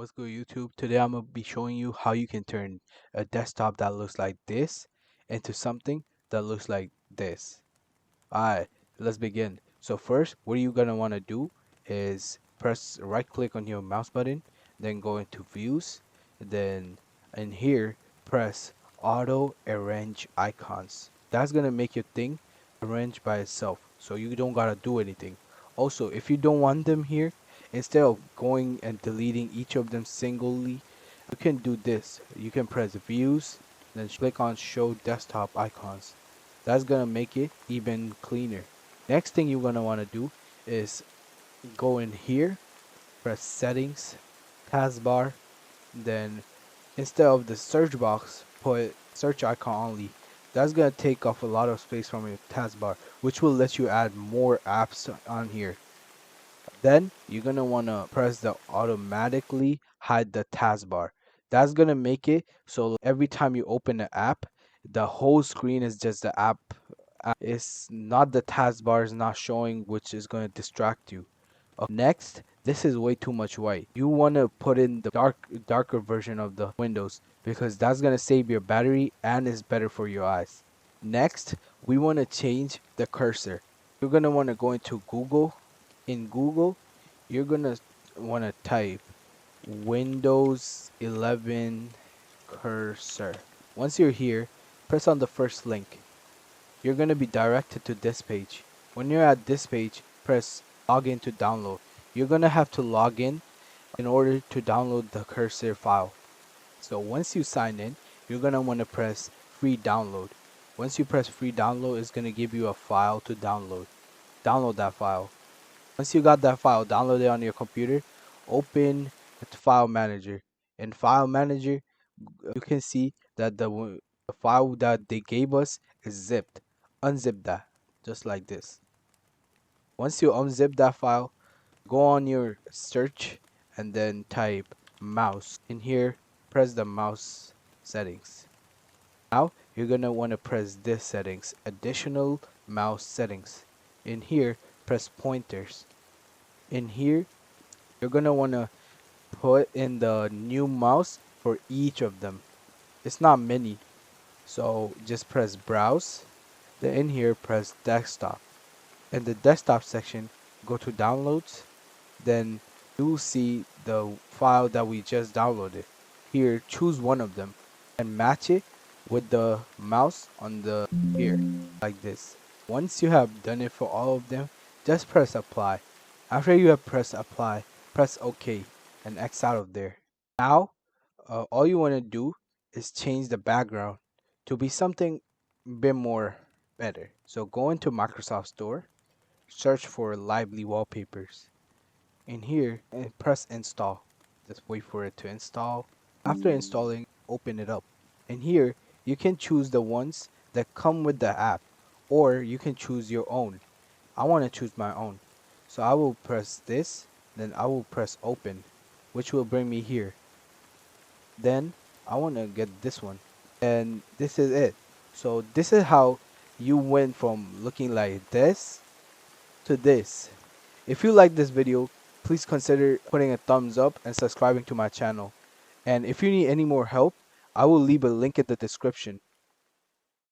What's good, YouTube? Today I'm gonna be showing you how you can turn a desktop that looks like this into something that looks like this. Alright, let's begin. So first, what you're gonna want to do is press right click on your mouse button, then go into views, then in here press auto arrange icons. That's gonna make your thing arrange by itself, so you don't gotta do anything. Also, if you don't want them here, instead of going and deleting each of them singly, you can do this. You can press views, then click on show desktop icons. That's gonna make it even cleaner. Next thing you're gonna want to do is go in here, press settings, taskbar, then instead of the search box, put search icon only. That's gonna take off a lot of space from your taskbar, which will let you add more apps on here. Then you're gonna wanna press the automatically hide the taskbar. That's gonna make it so every time you open an app, the whole screen is just the app. It's not the taskbar is not showing, which is gonna distract you. Next, this is way too much white. You wanna put in the darker version of the windows because that's gonna save your battery and is better for your eyes. Next, we wanna change the cursor. You're gonna wanna go into Google. In Google, you're gonna wanna type Windows 11 cursor. Once you're here, press on the first link. You're going to be directed to this page. When you're at this page, press login to download. You're going to have to log in order to download the cursor file. So once you sign in, you're going to want to press free download. Once you press free download, it's going to give you a file to download. Download that file. Once you got that file, download it on your computer, open the file manager. In file manager, you can see that the file that they gave us is zipped. Unzip that, just like this. Once you unzip that file, go on your search and then type mouse. In here, press the mouse settings. Now, you're going to want to press this settings, additional mouse settings. In here, press pointers. In here, you're going to want to put in the new mouse for each of them. It's not many, so just press browse. Then in here, press desktop. In the desktop section, go to downloads. Then you'll see the file that we just downloaded. Here, choose one of them and match it with the mouse on the here, like this. Once you have done it for all of them, just press apply. After you have pressed apply, press OK and X out of there. Now, all you want to do is change the background to be something a bit more better. So go into Microsoft Store, search for Lively Wallpapers. In here, and press install. Just wait for it to install. After installing, open it up. In here, you can choose the ones that come with the app, or you can choose your own. I want to choose my own. So I will press this, then I will press open, which will bring me here. Then I want to get this one, and this is it. So this is how you went from looking like this to this. If you like this video, please consider putting a thumbs up and subscribing to my channel. And if you need any more help, I will leave a link in the description.